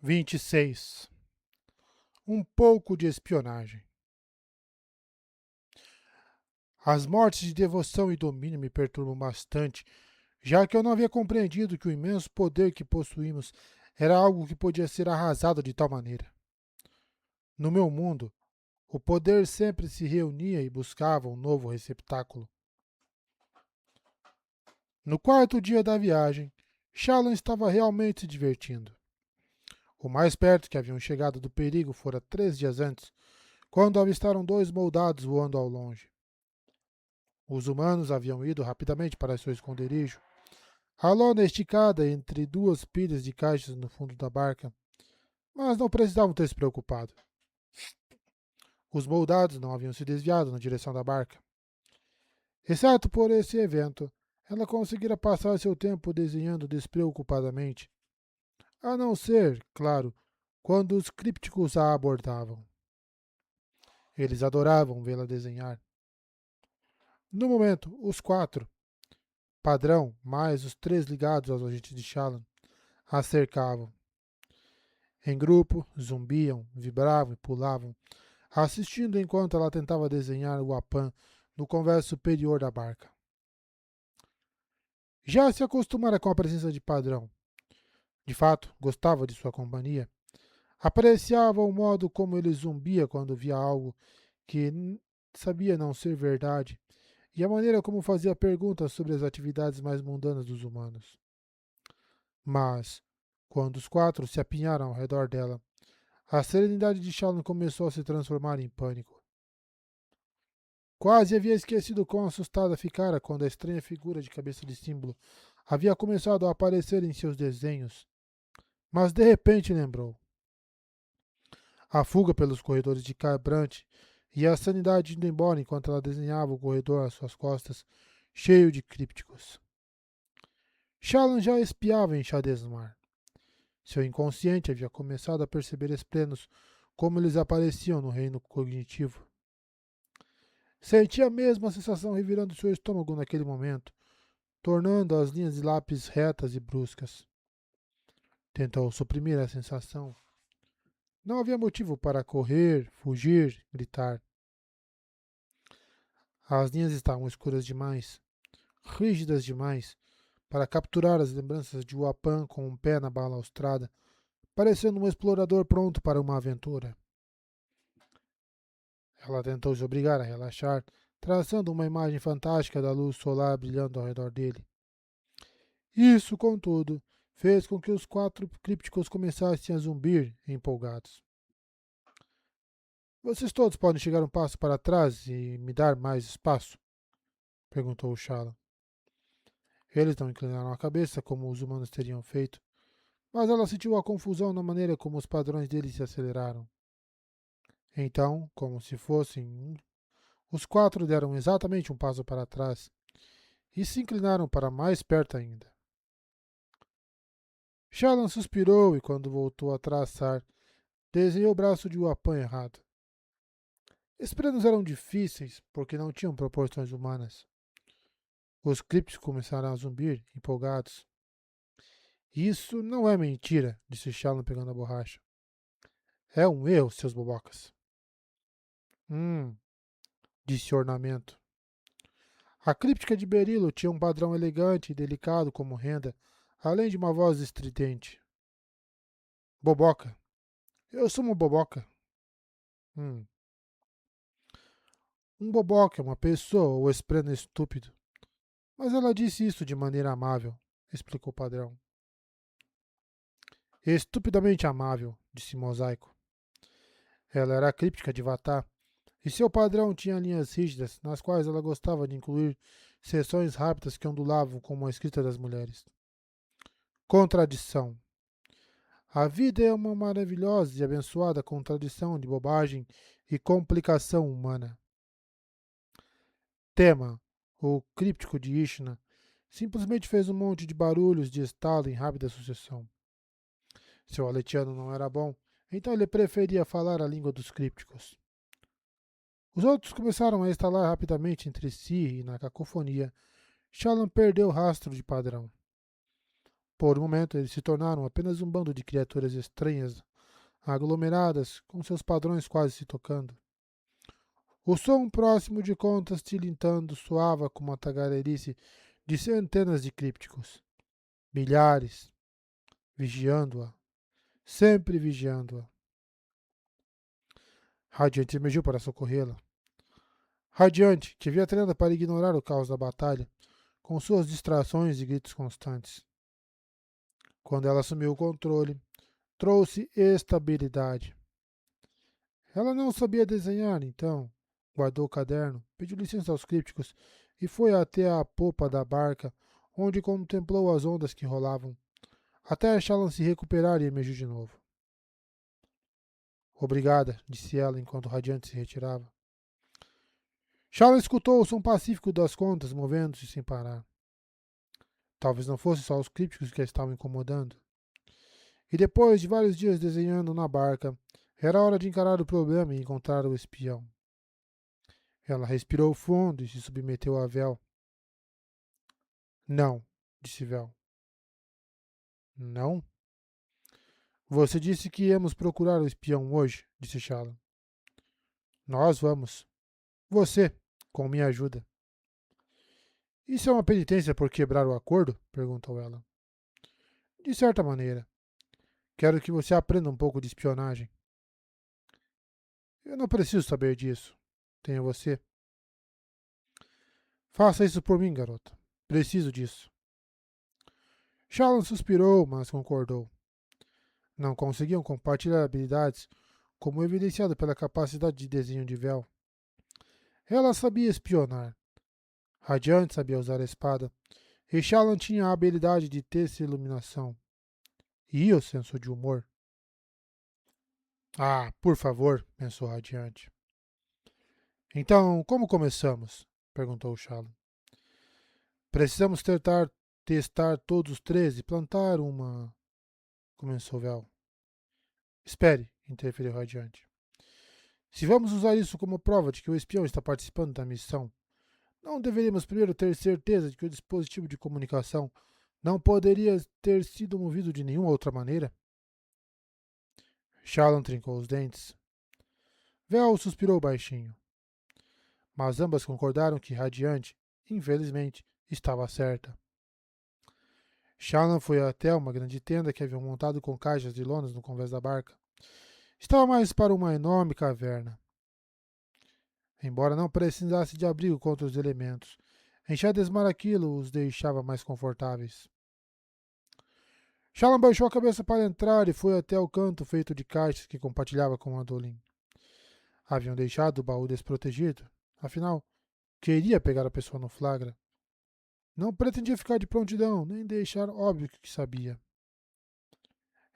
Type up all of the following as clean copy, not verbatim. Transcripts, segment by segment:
26. Um pouco de espionagem. As mortes de devoção e domínio me perturbam bastante, já que eu não havia compreendido que o imenso poder que possuímos era algo que podia ser arrasado de tal maneira. No meu mundo, o poder sempre se reunia e buscava um novo receptáculo. No quarto dia da viagem, Shallan estava realmente se divertindo. O mais perto que haviam chegado do perigo fora 3 dias antes, quando avistaram 2 moldados voando ao longe. Os humanos haviam ido rapidamente para seu esconderijo, a lona esticada entre 2 pilhas de caixas no fundo da barca, mas não precisavam ter se preocupado. Os moldados não haviam se desviado na direção da barca. Exceto por esse evento, ela conseguira passar seu tempo desenhando despreocupadamente, a não ser, claro, quando os crípticos a abordavam. Eles adoravam vê-la desenhar. No momento, os 4, padrão mais os 3 ligados aos agentes de Shallan, a cercavam. Em grupo, zumbiam, vibravam e pulavam, assistindo enquanto ela tentava desenhar o Apan no convés superior da barca. Já se acostumara com a presença de padrão. De fato, gostava de sua companhia. Apreciava o modo como ele zumbia quando via algo que sabia não ser verdade, e a maneira como fazia perguntas sobre as atividades mais mundanas dos humanos. Mas, quando os 4 se apinharam ao redor dela, a serenidade de Shallan começou a se transformar em pânico. Quase havia esquecido quão assustada ficara quando a estranha figura de cabeça de símbolo havia começado a aparecer em seus desenhos, mas de repente lembrou. A fuga pelos corredores de Cabrante e a sanidade indo embora enquanto ela desenhava o corredor às suas costas, cheio de crípticos. Shallan já espiava em Shadesmar. Seu inconsciente havia começado a perceber esplenos como eles apareciam no reino cognitivo. Sentia a mesma sensação revirando seu estômago naquele momento, tornando as linhas de lápis retas e bruscas. Tentou suprimir a sensação. Não havia motivo para correr, fugir, gritar. As linhas estavam escuras demais, rígidas demais, para capturar as lembranças de Uapan com um pé na balaustrada, parecendo um explorador pronto para uma aventura. Ela tentou se obrigar a relaxar, traçando uma imagem fantástica da luz solar brilhando ao redor dele. Isso, contudo, fez com que os 4 crípticos começassem a zumbir, empolgados. Vocês todos podem chegar um passo para trás e me dar mais espaço? Perguntou Shallan. Eles não inclinaram a cabeça como os humanos teriam feito, mas ela sentiu a confusão na maneira como os padrões deles se aceleraram. Então, como se fossem os 4 deram exatamente um passo para trás e se inclinaram para mais perto ainda. Shallan suspirou e, quando voltou a traçar, desenhou o braço de Uapan errado. Esses planos eram difíceis porque não tinham proporções humanas. Os crípticos começaram a zumbir, empolgados. Isso não é mentira, disse Shallan pegando a borracha. É um erro, seus bobocas. Hum, disse Ornamento. A críptica de Berilo tinha um padrão elegante e delicado como renda, além de uma voz estridente. Boboca. Eu sou uma boboca. Hum. Um boboca é uma pessoa ou espreno estúpido. Mas ela disse isso de maneira amável, explicou o padrão. Estupidamente amável, disse Mosaico. Ela era a críptica de Vatá, e seu padrão tinha linhas rígidas, nas quais ela gostava de incluir seções rápidas que ondulavam como a escrita das mulheres. Contradição. A vida é uma maravilhosa e abençoada contradição de bobagem e complicação humana. Tema, o críptico de Ishna, simplesmente fez um monte de barulhos de estalo em rápida sucessão. Seu aletiano não era bom, então ele preferia falar a língua dos crípticos. Os outros começaram a estalar rapidamente entre si e, na cacofonia, Shallan perdeu o rastro de padrão. Por um momento, eles se tornaram apenas um bando de criaturas estranhas, aglomeradas, com seus padrões quase se tocando. O som próximo de contas tilintando soava como a tagarelice de centenas de crípticos. Milhares, vigiando-a, sempre vigiando-a. Radiante emergiu para socorrê-la. Radiante, que havia treinado para ignorar o caos da batalha, com suas distrações e gritos constantes. Quando ela assumiu o controle, trouxe estabilidade. Ela não sabia desenhar, então guardou o caderno, pediu licença aos crípticos e foi até a popa da barca, onde contemplou as ondas que rolavam, até Shallan se recuperar e emergiu de novo. Obrigada, disse ela enquanto o Radiante se retirava. Shallan escutou o som pacífico das contas movendo-se sem parar. Talvez não fosse só os crípticos que a estavam incomodando. E depois de vários dias desenhando na barca, era hora de encarar o problema e encontrar o espião. Ela respirou fundo e se submeteu a Vel. Não, disse Vel. Não? Você disse que íamos procurar o espião hoje, disse Shallan. Nós vamos. Você, com minha ajuda. Isso é uma penitência por quebrar o acordo? Perguntou ela. De certa maneira. Quero que você aprenda um pouco de espionagem. Eu não preciso saber disso. Tenho você. Faça isso por mim, garota. Preciso disso. Shallan suspirou, mas concordou. Não conseguiam compartilhar habilidades, como evidenciado pela capacidade de desenho de Vel. Ela sabia espionar. Radiante sabia usar a espada, e Shallan tinha a habilidade de ter-se iluminação. E o senso de humor. Ah, por favor, pensou Radiante. Então, como começamos? Perguntou Shallan. Precisamos testar todos os 13 e plantar uma... Começou Vel. Espere, interferiu Radiante. Se vamos usar isso como prova de que o espião está participando da missão, não deveríamos primeiro ter certeza de que o dispositivo de comunicação não poderia ter sido movido de nenhuma outra maneira? Shallan trincou os dentes. Vel suspirou baixinho. Mas ambas concordaram que Radiante, infelizmente, estava certa. Shallan foi até uma grande tenda que haviam montado com caixas de lonas no convés da barca. Estava mais para uma enorme caverna. Embora não precisasse de abrigo contra os elementos, enxadesmar aquilo os deixava mais confortáveis. Shallan baixou a cabeça para entrar e foi até o canto feito de caixas que compartilhava com Adolin. Haviam deixado o baú desprotegido. Afinal, queria pegar a pessoa no flagra. Não pretendia ficar de prontidão, nem deixar óbvio que sabia.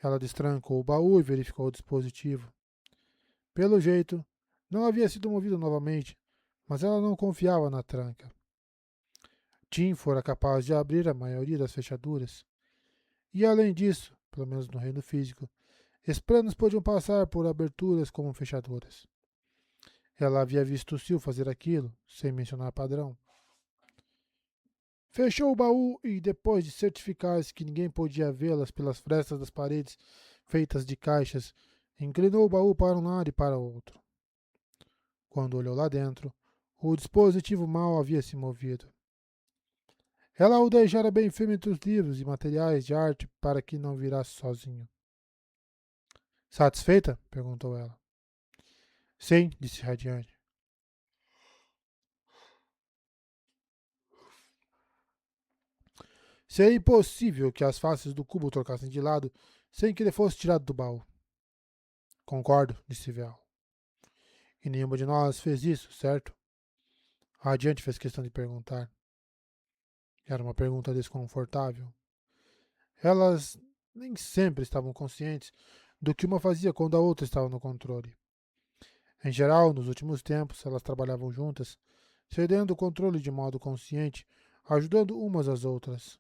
Ela destrancou o baú e verificou o dispositivo. Pelo jeito, não havia sido movido novamente, mas ela não confiava na tranca. Tim fora capaz de abrir a maioria das fechaduras. E além disso, pelo menos no reino físico, esplanos podiam passar por aberturas como fechaduras. Ela havia visto Sil fazer aquilo, sem mencionar padrão. Fechou o baú e, depois de certificar-se que ninguém podia vê-las pelas frestas das paredes feitas de caixas, inclinou o baú para um lado e para o outro. Quando olhou lá dentro, o dispositivo mal havia se movido. Ela o deixara bem firme entre os livros e materiais de arte para que não virasse sozinho. Satisfeita? Perguntou ela. Sim, disse Radiante. Seria impossível que as faces do cubo trocassem de lado sem que ele fosse tirado do baú. Concordo, disse Vel. E nenhuma de nós fez isso, certo? Radiante fez questão de perguntar. Era uma pergunta desconfortável. Elas nem sempre estavam conscientes do que uma fazia quando a outra estava no controle. Em geral, nos últimos tempos, elas trabalhavam juntas, cedendo o controle de modo consciente, ajudando umas às outras.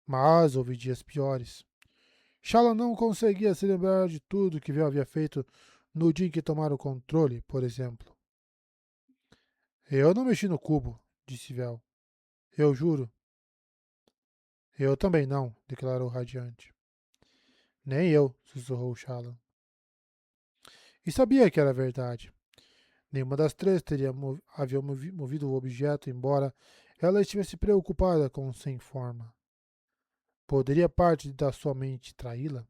Mas houve dias piores. Shallan não conseguia se lembrar de tudo que Vel havia feito no dia em que tomaram o controle, por exemplo. Eu não mexi no cubo, disse Vel. Eu juro. Eu também não, declarou Radiante. Nem eu, sussurrou Shallan. E sabia que era verdade. Nenhuma das três havia movido o objeto, embora ela estivesse preocupada com o sem forma. Poderia parte da sua mente traí-la?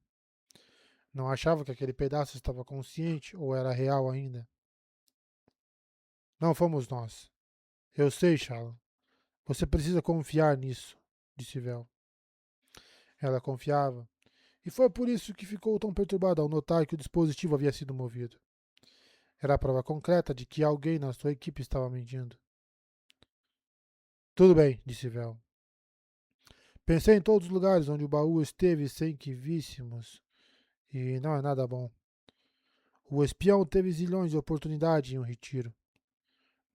Não achava que aquele pedaço estava consciente ou era real ainda? Não fomos nós. Eu sei, Shallan. Você precisa confiar nisso, disse Vel. Ela confiava, e foi por isso que ficou tão perturbada ao notar que o dispositivo havia sido movido. Era a prova concreta de que alguém na sua equipe estava mentindo. Tudo bem, disse Vel. Pensei em todos os lugares onde o baú esteve sem que víssemos, e não é nada bom. O espião teve zilhões de oportunidades em um retiro.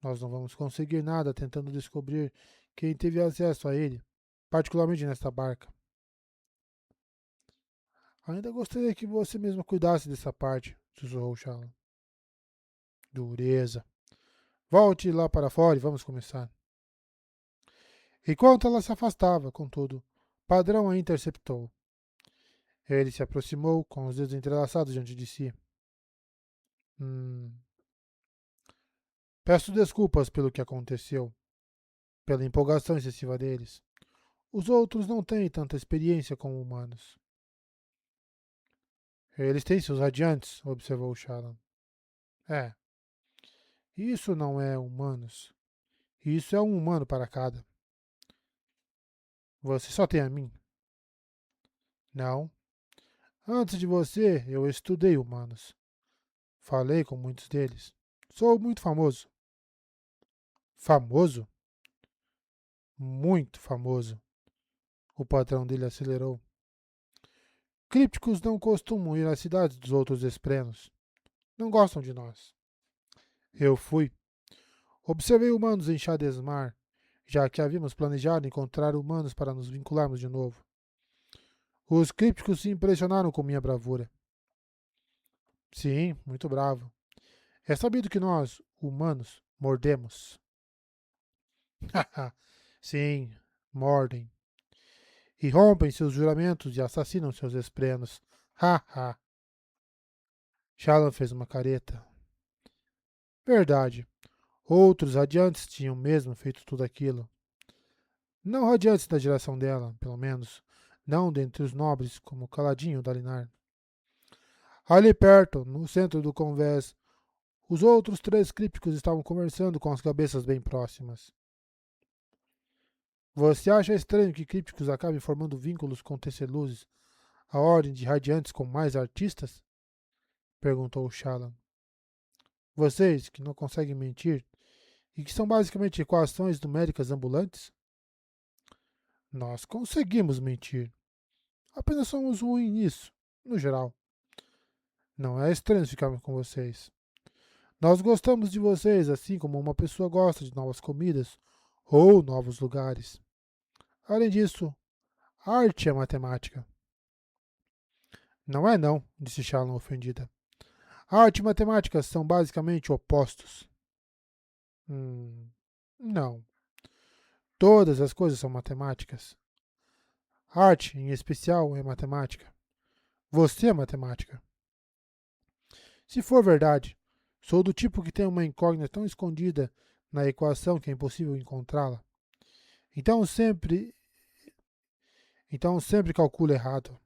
Nós não vamos conseguir nada tentando descobrir quem teve acesso a ele, particularmente nesta barca. Ainda gostaria que você mesmo cuidasse dessa parte, sussurrou Shallan. Dureza. Volte lá para fora e vamos começar. Enquanto ela se afastava, contudo, Padrão a interceptou. Ele se aproximou, com os dedos entrelaçados diante de si. Peço desculpas pelo que aconteceu, pela empolgação excessiva deles. Os outros não têm tanta experiência como humanos. Eles têm seus radiantes, observou Shallan. É. Isso não é humanos. Isso é um humano para cada. Você só tem a mim. Não. Antes de você, eu estudei humanos. Falei com muitos deles. Sou muito famoso. Famoso? Muito famoso. O patrão dele acelerou. Crípticos não costumam ir às cidades dos outros esprenos. Não gostam de nós. Eu fui. Observei humanos em Shadesmar, já que havíamos planejado encontrar humanos para nos vincularmos de novo. Os crípticos se impressionaram com minha bravura. Sim, muito bravo. É sabido que nós, humanos, mordemos. Sim, mordem. E rompem seus juramentos e assassinam seus esprenos. Ha. Shallan fez uma careta. Verdade. Outros radiantes tinham mesmo feito tudo aquilo. Não radiantes da geração dela, pelo menos. Não dentre os nobres, como Caladinho Dalinar. Ali perto, no centro do convés, os outros três crípticos estavam conversando com as cabeças bem próximas. Você acha estranho que crípticos acabem formando vínculos com teceluzes, a ordem de radiantes com mais artistas? Perguntou Shallan. Vocês, que não conseguem mentir, e que são basicamente equações numéricas ambulantes? Nós conseguimos mentir. Apenas somos ruins nisso, no geral. Não é estranho ficarmos com vocês. Nós gostamos de vocês assim como uma pessoa gosta de novas comidas ou novos lugares. Além disso, arte é matemática. Não é não, disse Shallan ofendida. Arte e matemática são basicamente opostos. Não. Todas as coisas são matemáticas. Arte, em especial, é matemática. Você é matemática. Se for verdade, sou do tipo que tem uma incógnita tão escondida na equação que é impossível encontrá-la. Então sempre calculo errado.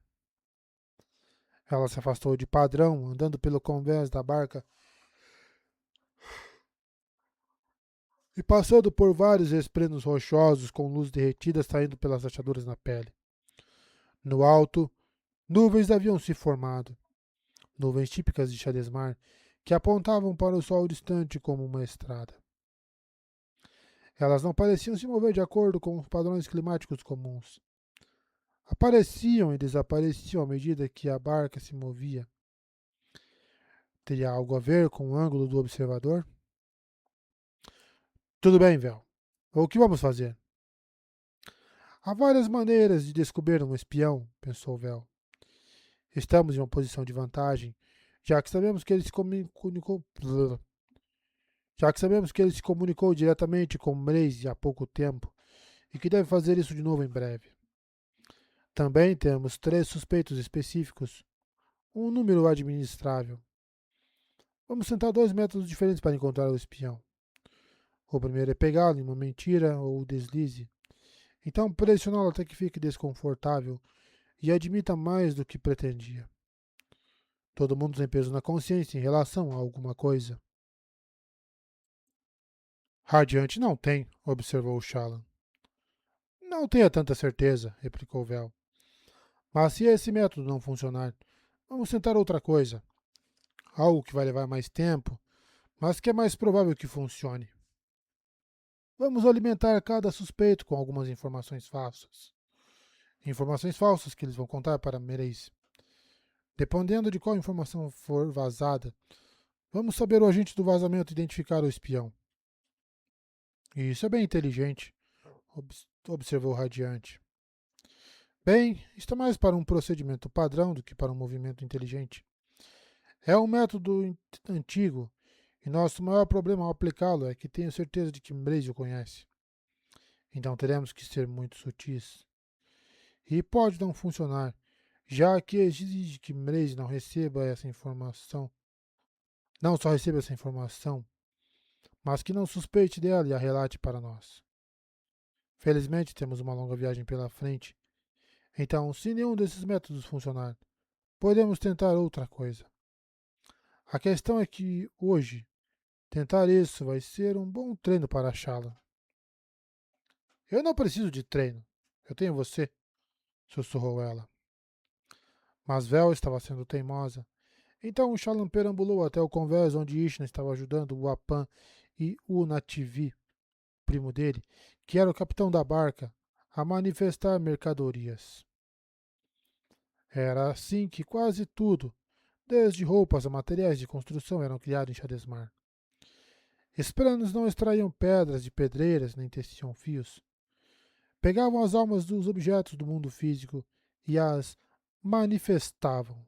Ela se afastou de Padrão, andando pelo convés da barca e passando por vários esprenos rochosos com luz derretida saindo pelas rachaduras na pele. No alto, nuvens haviam se formado, nuvens típicas de Shadesmar, que apontavam para o sol distante como uma estrada. Elas não pareciam se mover de acordo com os padrões climáticos comuns. Apareciam e desapareciam à medida que a barca se movia. Teria algo a ver com o ângulo do observador? Tudo bem, Vel. O que vamos fazer? Há várias maneiras de descobrir um espião, pensou Vel. Estamos em uma posição de vantagem, já que sabemos que ele se comunicou. Já que sabemos que ele se comunicou diretamente com Mraze há pouco tempo e que deve fazer isso de novo em breve. Também temos 3 suspeitos específicos, um número administrável. Vamos tentar 2 métodos diferentes para encontrar o espião. O primeiro é pegá-lo em uma mentira ou deslize. Então pressioná-lo até que fique desconfortável e admita mais do que pretendia. Todo mundo tem peso na consciência em relação a alguma coisa. Radiante não tem, observou Shallan. Não tenha tanta certeza, replicou Vel. Mas se esse método não funcionar, vamos tentar outra coisa. Algo que vai levar mais tempo, mas que é mais provável que funcione. Vamos alimentar cada suspeito com algumas informações falsas. Informações falsas que eles vão contar para Mereis. Dependendo de qual informação for vazada, vamos saber o agente do vazamento identificar o espião. Isso é bem inteligente, observou Radiante. Bem, isto é mais para um procedimento padrão do que para um movimento inteligente. É um método antigo, e nosso maior problema ao aplicá-lo é que tenho certeza de que Mraze o conhece. Então teremos que ser muito sutis. E pode não funcionar, já que exige que Mraze não receba essa informação. Não só receba essa informação, mas que não suspeite dela e a relate para nós. Felizmente temos uma longa viagem pela frente, então se nenhum desses métodos funcionar, podemos tentar outra coisa. A questão é que, hoje, tentar isso vai ser um bom treino para achá-la. Eu não preciso de treino. Eu tenho você, sussurrou ela. Mas Vel estava sendo teimosa. Então Shallan perambulou até o convés onde Ishna estava ajudando o Apan e o Nativi, primo dele, que era o capitão da barca, a manifestar mercadorias. Era assim que quase tudo, desde roupas a materiais de construção, eram criados em Shadesmar. Espranos não extraíam pedras de pedreiras nem teciam fios. Pegavam as almas dos objetos do mundo físico e as manifestavam.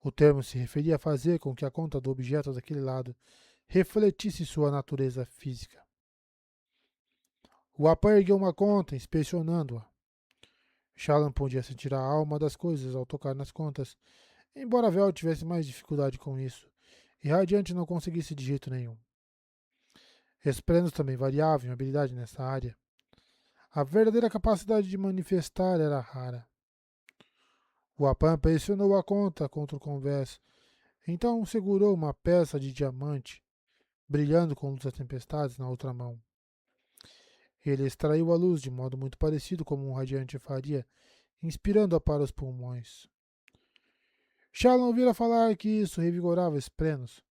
O termo se referia a fazer com que a conta do objeto daquele lado refletisse sua natureza física. O Apa ergueu uma conta, inspecionando-a. Shallan podia sentir a alma das coisas ao tocar nas contas, embora Vel tivesse mais dificuldade com isso, e Radiante não conseguisse de jeito nenhum. Esprenos também variavam em habilidade nessa área. A verdadeira capacidade de manifestar era rara. O Apan pressionou a conta contra o convés, então segurou uma peça de diamante, brilhando com luz das tempestades, na outra mão. Ele extraiu a luz de modo muito parecido como um radiante faria, inspirando-a para os pulmões. Shallan ouvira falar que isso revigorava Esprenos,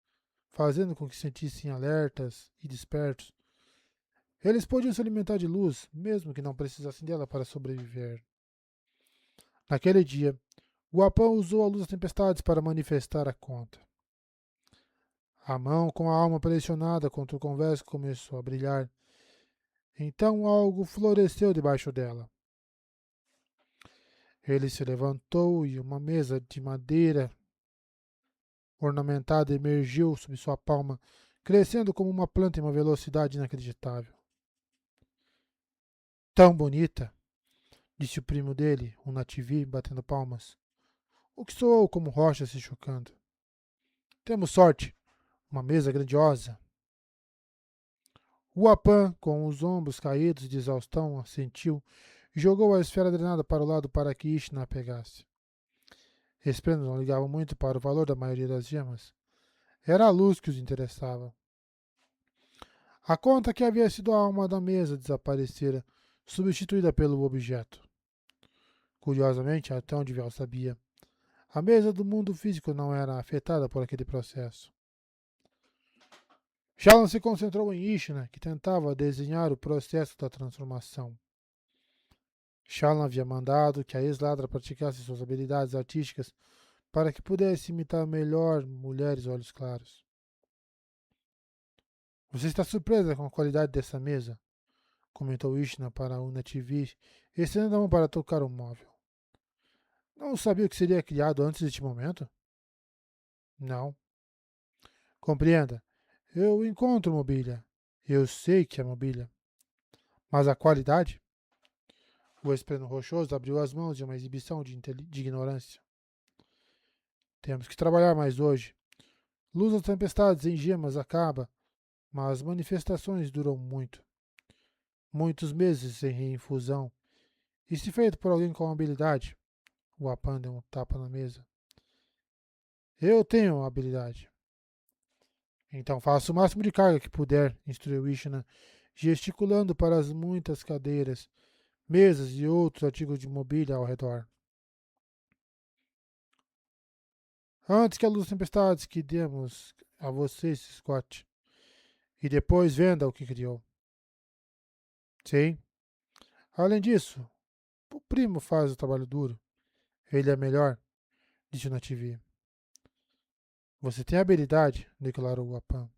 fazendo com que se sentissem alertas e despertos. Eles podiam se alimentar de luz, mesmo que não precisassem dela para sobreviver. Naquele dia, o Apan usou a luz das tempestades para manifestar a conta. A mão com a alma pressionada contra o convés começou a brilhar. Então algo floresceu debaixo dela. Ele se levantou e uma mesa de madeira ornamentada emergiu sob sua palma, crescendo como uma planta em uma velocidade inacreditável. Tão bonita, disse o primo dele, um nativi, batendo palmas, o que soou como rochas se chocando. Temos sorte, uma mesa grandiosa. O Apan, com os ombros caídos de exaustão, assentiu e jogou a esfera drenada para o lado para que Ishna a pegasse. Esprenos não ligavam muito para o valor da maioria das gemas. Era a luz que os interessava. A conta que havia sido a alma da mesa desaparecera, substituída pelo objeto. Curiosamente, até onde Vel sabia, a mesa do mundo físico não era afetada por aquele processo. Shallan se concentrou em Ishna, que tentava desenhar o processo da transformação. Shallan havia mandado que a ex-ladra praticasse suas habilidades artísticas para que pudesse imitar melhor mulheres olhos claros. Você está surpresa com a qualidade dessa mesa? Comentou Ishna para o Nativi, estendendo a mão para tocar o móvel. Não sabia que seria criado antes deste momento? Não. Compreenda. Eu encontro mobília. Eu sei que é mobília. Mas a qualidade? O espleno rochoso abriu as mãos em uma exibição de ignorância. Temos que trabalhar mais hoje. Luz das tempestades em gemas acaba, mas manifestações duram muito. Muitos meses sem reinfusão. E se feito por alguém com habilidade? O Apan deu um tapa na mesa. Eu tenho habilidade. Então faça o máximo de carga que puder, instruiu Ishna, gesticulando para as muitas cadeiras, mesas e outros artigos de mobília ao redor. Antes que a luz das tempestades que demos a você se esgote, e depois venda o que criou. Sim. Além disso, o primo faz o trabalho duro. Ele é melhor, disse o Nativi. Você tem habilidade, declarou o Apan.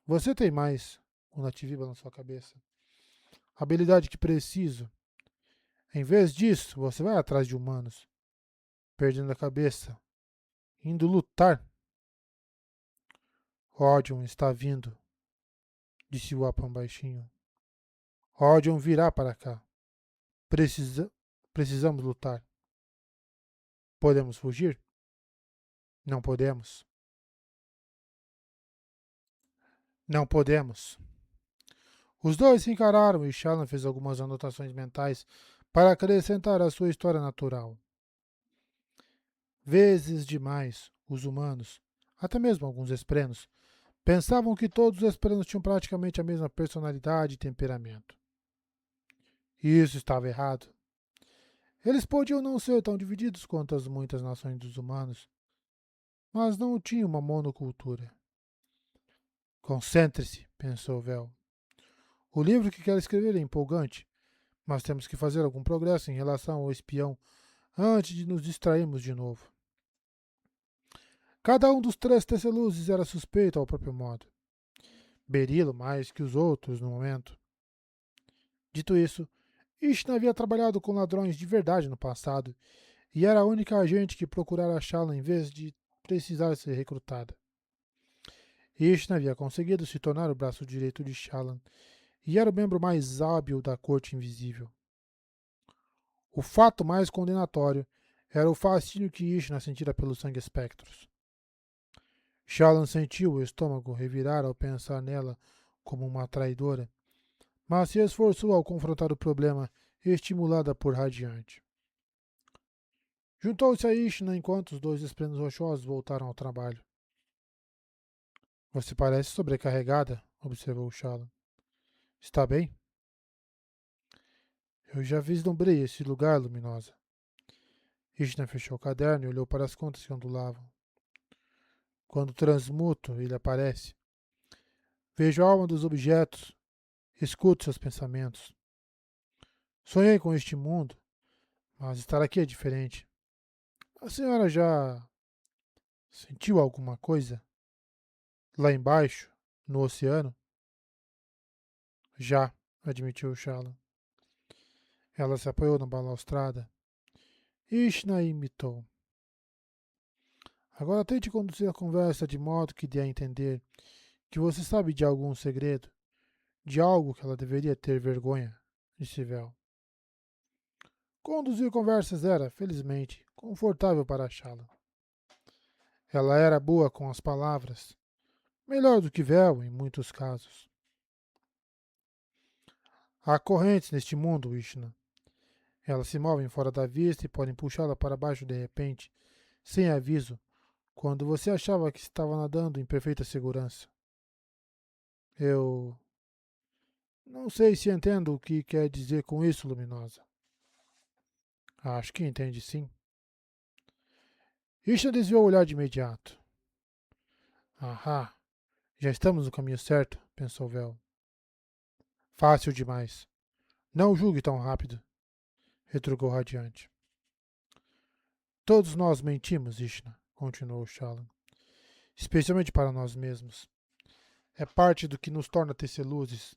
Você tem mais, o Nativi balançou a cabeça. Habilidade que preciso. Em vez disso, você vai atrás de humanos, perdendo a cabeça, indo lutar. Rodion está vindo, disse o Apan baixinho. Rodion virá para cá. Precisamos lutar. Podemos fugir? Não podemos. Não podemos. Os dois se encararam e Shallan fez algumas anotações mentais para acrescentar à sua história natural. Vezes demais, os humanos, até mesmo alguns esprenos, pensavam que todos os esprenos tinham praticamente a mesma personalidade e temperamento. E isso estava errado. Eles podiam não ser tão divididos quanto as muitas nações dos humanos, mas não tinham uma monocultura. Concentre-se, pensou Vel. O livro que quer escrever é empolgante, mas temos que fazer algum progresso em relação ao espião antes de nos distrairmos de novo. Cada um dos três teceluzes era suspeito ao próprio modo. Berilo mais que os outros no momento. Dito isso, Ishna havia trabalhado com ladrões de verdade no passado e era a única agente que procurara achá-la em vez de precisar ser recrutada. Ishna havia conseguido se tornar o braço direito de Shallan e era o membro mais hábil da corte invisível. O fato mais condenatório era o fascínio que Ishna sentira pelos sangue espectros. Shallan sentiu o estômago revirar ao pensar nela como uma traidora, mas se esforçou ao confrontar o problema, estimulada por Radiante. Juntou-se a Ishna enquanto os dois esplenos rochosos voltaram ao trabalho. Você parece sobrecarregada, observou Shallan. Está bem? Eu já vislumbrei esse lugar, Luminosa. Ishna fechou o caderno e olhou para as contas que ondulavam. Quando transmuto, ele aparece. Vejo a alma dos objetos, escuto seus pensamentos. Sonhei com este mundo, mas estar aqui é diferente. A senhora já sentiu alguma coisa? Lá embaixo, no oceano? Já, admitiu Shallan. Ela se apoiou na balaustrada. Ishna imitou. Agora tente conduzir a conversa de modo que dê a entender que você sabe de algum segredo, de algo que ela deveria ter vergonha, disse Vel. Conduzir conversas era, felizmente, confortável para Shallan. Ela era boa com as palavras, melhor do que Vel em muitos casos. Há correntes neste mundo, Ishna. Elas se movem fora da vista e podem puxá-la para baixo de repente, sem aviso, quando você achava que estava nadando em perfeita segurança. Eu não sei se entendo o que quer dizer com isso, Luminosa. Acho que entende sim. Ishna desviou o olhar de imediato. Ahá, já estamos no caminho certo, pensou Vel. Fácil demais. Não julgue tão rápido, retrucou Radiante. Todos nós mentimos, Ishna, continuou Shallan. Especialmente para nós mesmos. É parte do que nos torna teceluzes.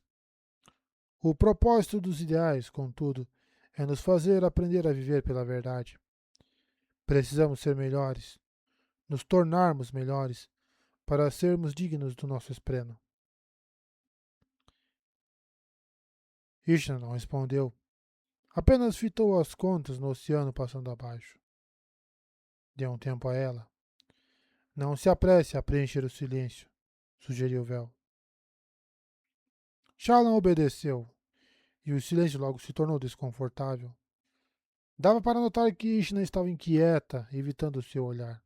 O propósito dos ideais, contudo, é nos fazer aprender a viver pela verdade. Precisamos ser melhores, nos tornarmos melhores, para sermos dignos do nosso espreno. Ishna não respondeu. Apenas fitou as contas no oceano passando abaixo. Deu um tempo a ela. Não se apresse a preencher o silêncio, sugeriu Vel. Shallan obedeceu, e o silêncio logo se tornou desconfortável. Dava para notar que Ishna estava inquieta, evitando seu olhar.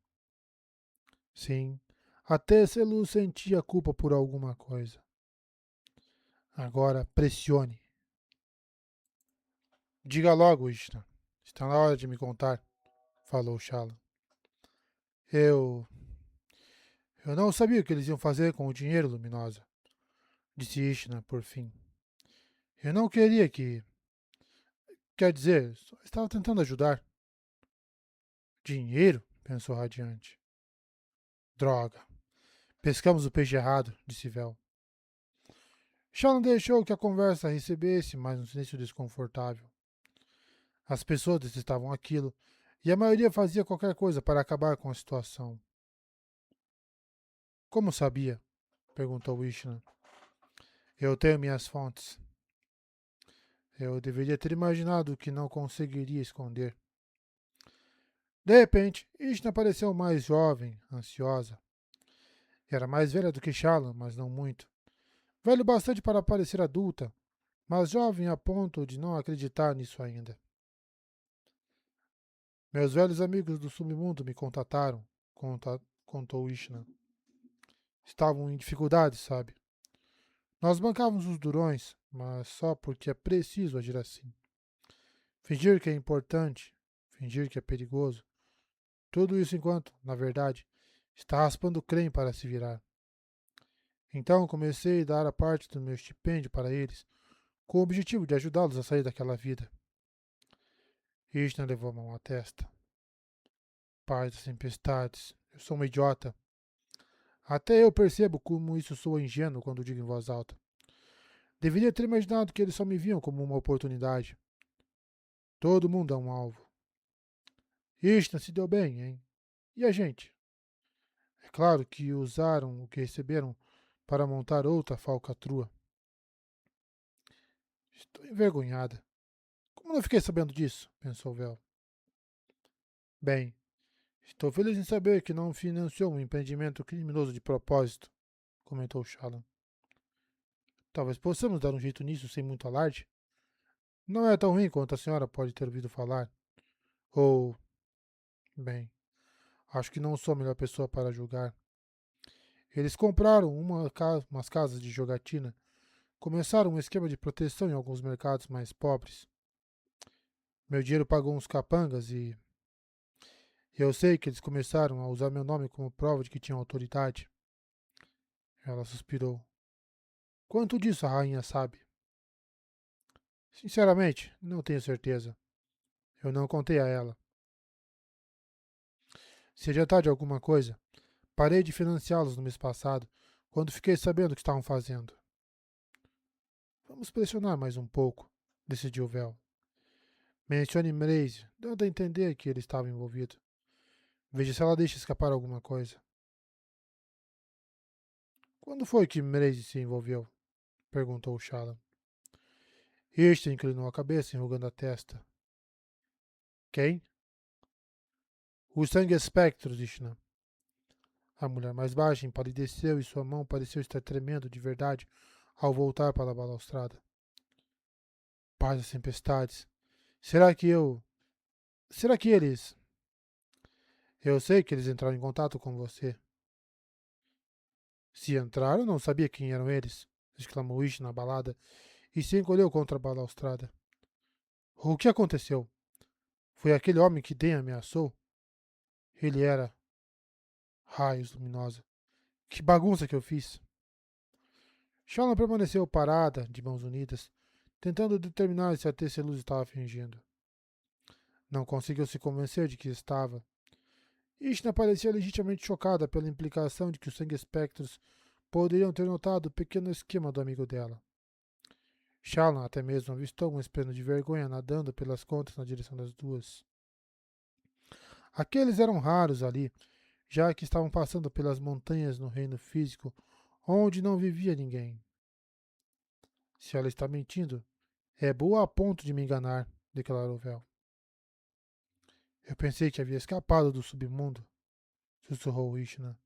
Sim, até Selu sentia culpa por alguma coisa. Agora pressione. Diga logo, Ishna. Está na hora de me contar, falou Shallan. Eu. Eu não sabia o que eles iam fazer com o dinheiro, Luminosa, disse Ishna, por fim. Eu não queria que. Quer dizer, só estava tentando ajudar. Dinheiro? Pensou radiante. Droga. Pescamos o peixe errado, disse Vel. Shallan deixou que a conversa recebesse mais um silêncio desconfortável. As pessoas detestavam aquilo, e a maioria fazia qualquer coisa para acabar com a situação. Como sabia? Perguntou Ishna. Eu tenho minhas fontes. Eu deveria ter imaginado que não conseguiria esconder. De repente, Ishna pareceu mais jovem, ansiosa. Era mais velha do que Shallan, mas não muito. Velho bastante para parecer adulta, mas jovem a ponto de não acreditar nisso ainda. Meus velhos amigos do submundo me contataram, contou Ishna. Estavam em dificuldades, sabe? Nós bancávamos os durões, mas só porque é preciso agir assim. Fingir que é importante, fingir que é perigoso. Tudo isso enquanto, na verdade, está raspando o creme para se virar. Então comecei a dar a parte do meu estipêndio para eles, com o objetivo de ajudá-los a sair daquela vida. Ishna levou a mão à testa. Pai das tempestades, eu sou um idiota. Até eu percebo como isso soa ingênuo quando digo em voz alta. Deveria ter imaginado que eles só me viam como uma oportunidade. Todo mundo é um alvo. Ishna se deu bem, hein? E a gente? É claro que usaram o que receberam para montar outra falcatrua. Estou envergonhada. Como não fiquei sabendo disso? Pensou Vel. Bem, estou feliz em saber que não financiou um empreendimento criminoso de propósito, comentou Shallan. Talvez possamos dar um jeito nisso sem muito alarde. Não é tão ruim quanto a senhora pode ter ouvido falar. Ou, bem, acho que não sou a melhor pessoa para julgar. Eles compraram umas casas de jogatina, começaram um esquema de proteção em alguns mercados mais pobres. Meu dinheiro pagou uns capangas e eu sei que eles começaram a usar meu nome como prova de que tinham autoridade. Ela suspirou. Quanto disso a rainha sabe? Sinceramente, não tenho certeza. Eu não contei a ela. Se adiantar de alguma coisa, parei de financiá-los no mês passado, quando fiquei sabendo o que estavam fazendo. Vamos pressionar mais um pouco, decidiu Vel. Mencione Mraze, dando a entender que ele estava envolvido. Veja se ela deixa escapar alguma coisa. Quando foi que Mraze se envolveu? Perguntou Shallan. Este inclinou a cabeça, enrugando a testa. Quem? Os sangue espectros, Ishna. A mulher mais baixa empalideceu e sua mão pareceu estar tremendo de verdade ao voltar para a balaustrada. Paz das tempestades. Será que eu. Será que eles. Eu sei que eles entraram em contato com você. Se entraram, não sabia quem eram eles, exclamou Ishna abalada e se encolheu contra a balaustrada. O que aconteceu? Foi aquele homem que Den ameaçou? Ele era. Raios, Luminosa. Que bagunça que eu fiz! Shallan permaneceu parada, de mãos unidas, tentando determinar se a Tesseluz estava fingindo. Não conseguiu se convencer de que estava. Ishna parecia legitimamente chocada pela implicação de que os sangue espectros poderiam ter notado o pequeno esquema do amigo dela. Shallan até mesmo avistou um espelho de vergonha nadando pelas contas na direção das duas. Aqueles eram raros ali, já que estavam passando pelas montanhas no reino físico, onde não vivia ninguém. Se ela está mentindo, é boa a ponto de me enganar, declarou Vel. Eu pensei que havia escapado do submundo, sussurrou Ishna.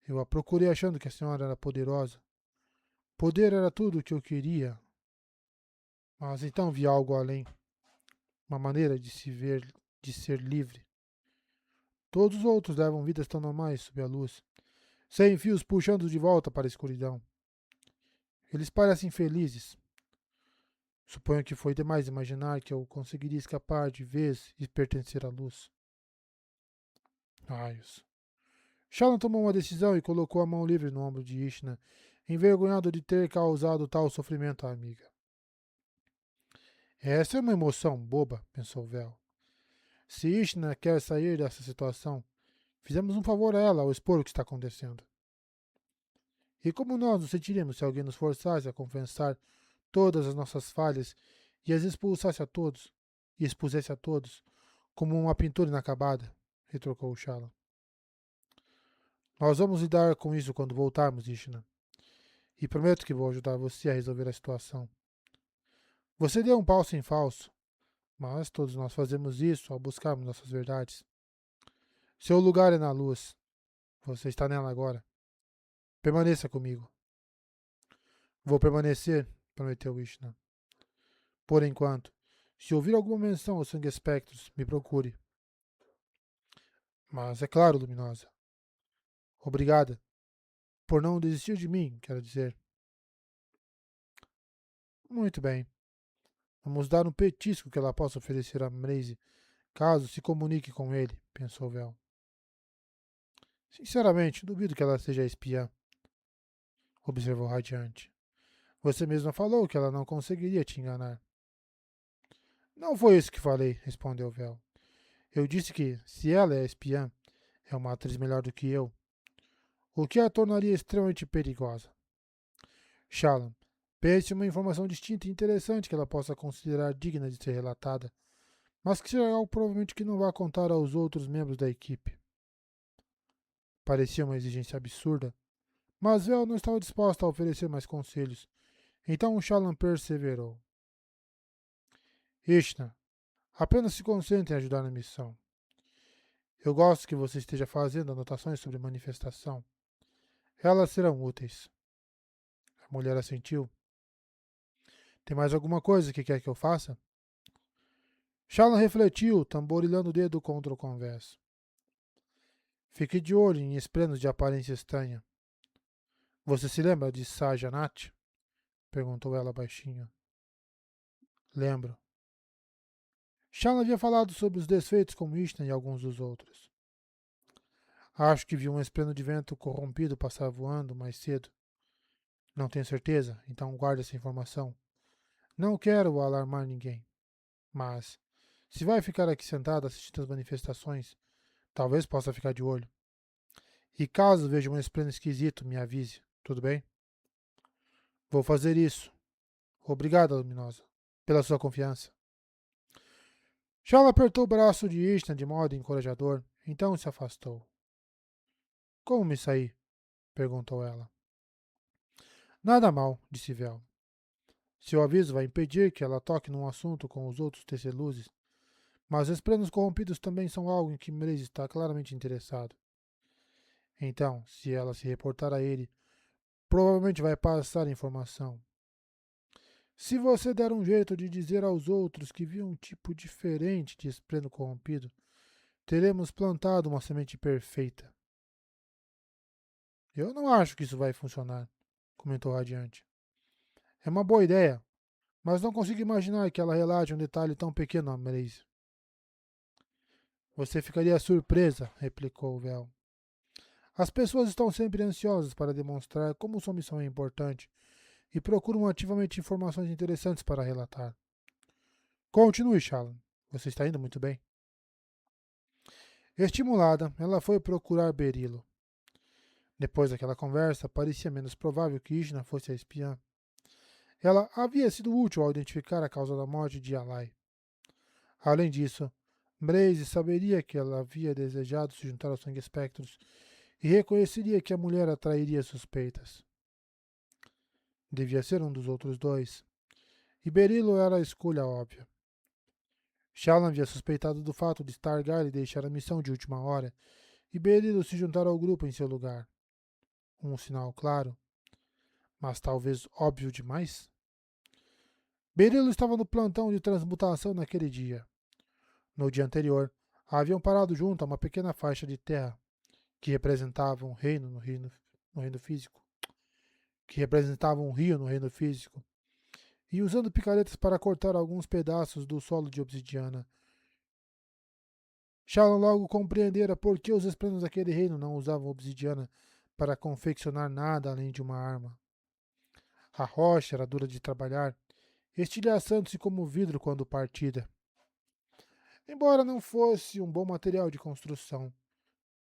Eu a procurei achando que a senhora era poderosa. Poder era tudo o que eu queria. Mas então vi algo além. Uma maneira de se ver, de ser livre. Todos os outros levam vidas tão normais sob a luz, sem fios puxando de volta para a escuridão. Eles parecem felizes. Suponho que foi demais imaginar que eu conseguiria escapar de vez e pertencer à luz. Raios. Shalom tomou uma decisão e colocou a mão livre no ombro de Ishna, envergonhado de ter causado tal sofrimento à amiga. Essa é uma emoção boba, pensou Vel. Se Ishna quer sair dessa situação, fizemos um favor a ela ao expor o que está acontecendo. E como nós nos sentiríamos se alguém nos forçasse a confessar todas as nossas falhas e as expulsasse a todos, e expusesse a todos, como uma pintura inacabada? Retrucou Shala. Nós vamos lidar com isso quando voltarmos, Ishna. E prometo que vou ajudar você a resolver a situação. Você deu um passo em falso, mas todos nós fazemos isso ao buscarmos nossas verdades. Seu lugar é na luz. Você está nela agora. Permaneça comigo. Vou permanecer, prometeu Ishna. Por enquanto, se ouvir alguma menção aos sangue espectros, me procure. Mas é claro, Luminosa. Obrigada. Por não desistir de mim, quero dizer. Muito bem. Vamos dar um petisco que ela possa oferecer a Mraze, caso se comunique com ele, pensou Vel. Sinceramente, duvido que ela seja espiã, observou Radiante. Você mesma falou que ela não conseguiria te enganar. Não foi isso que falei, respondeu Vel. Eu disse que, se ela é espiã, é uma atriz melhor do que eu, o que a tornaria extremamente perigosa. Shalom, pense em uma informação distinta e interessante que ela possa considerar digna de ser relatada, mas que seja algo provavelmente que não vá contar aos outros membros da equipe. Parecia uma exigência absurda, mas Vel não estava disposta a oferecer mais conselhos, então Shalom perseverou. Ishna, apenas se concentre em ajudar na missão. Eu gosto que você esteja fazendo anotações sobre manifestação. Elas serão úteis. A mulher assentiu. Tem mais alguma coisa que quer que eu faça? Shalom refletiu, tamborilando o dedo contra o converso. Fique de olho em esplenos de aparência estranha. Você se lembra de Sajanat? Perguntou ela baixinho. Lembro. Shalom havia falado sobre os desfeitos com Ishna e alguns dos outros. Acho que vi um espleno de vento corrompido passar voando mais cedo. Não tenho certeza, então guarde essa informação. Não quero alarmar ninguém. Mas, se vai ficar aqui sentado assistindo as manifestações, talvez possa ficar de olho. E caso veja um espleno esquisito, me avise, tudo bem? Vou fazer isso. Obrigado, Luminosa, pela sua confiança. Shala apertou o braço de Ishna de modo encorajador, então se afastou. Como me saí? Perguntou ela. Nada mal, disse Vel. Seu aviso vai impedir que ela toque num assunto com os outros teceluzes, mas os planos corrompidos também são algo em que Mrez está claramente interessado. Então, se ela se reportar a ele, provavelmente vai passar informação. Se você der um jeito de dizer aos outros que viu um tipo diferente de espleno corrompido, teremos plantado uma semente perfeita. Eu não acho que isso vai funcionar, comentou Radiante. É uma boa ideia, mas não consigo imaginar que ela relate um detalhe tão pequeno a Mrez. Você ficaria surpresa, replicou Vel. As pessoas estão sempre ansiosas para demonstrar como sua missão é importante e procuram ativamente informações interessantes para relatar. Continue, Shalom. Você está indo muito bem. Estimulada, ela foi procurar Berilo. Depois daquela conversa, parecia menos provável que Ishna fosse a espiã. Ela havia sido útil ao identificar a causa da morte de Alai. Além disso, Mraize saberia que ela havia desejado se juntar aos Sangue Espectros e reconheceria que a mulher atrairia suspeitas. Devia ser um dos outros dois. E Berilo era a escolha óbvia. Shallan havia suspeitado do fato de Stargyle deixar a missão de última hora e Berilo se juntar ao grupo em seu lugar. Um sinal claro, mas talvez óbvio demais? Berilo estava no plantão de transmutação naquele dia. No dia anterior, haviam parado junto a uma pequena faixa de terra que representava um reino no reino físico, que representava um rio no reino físico, e usando picaretas para cortar alguns pedaços do solo de obsidiana. Shallan logo compreendera por que os esplanos daquele reino não usavam obsidiana para confeccionar nada além de uma arma. A rocha era dura de trabalhar, estilhaçando-se como vidro quando partida. Embora não fosse um bom material de construção,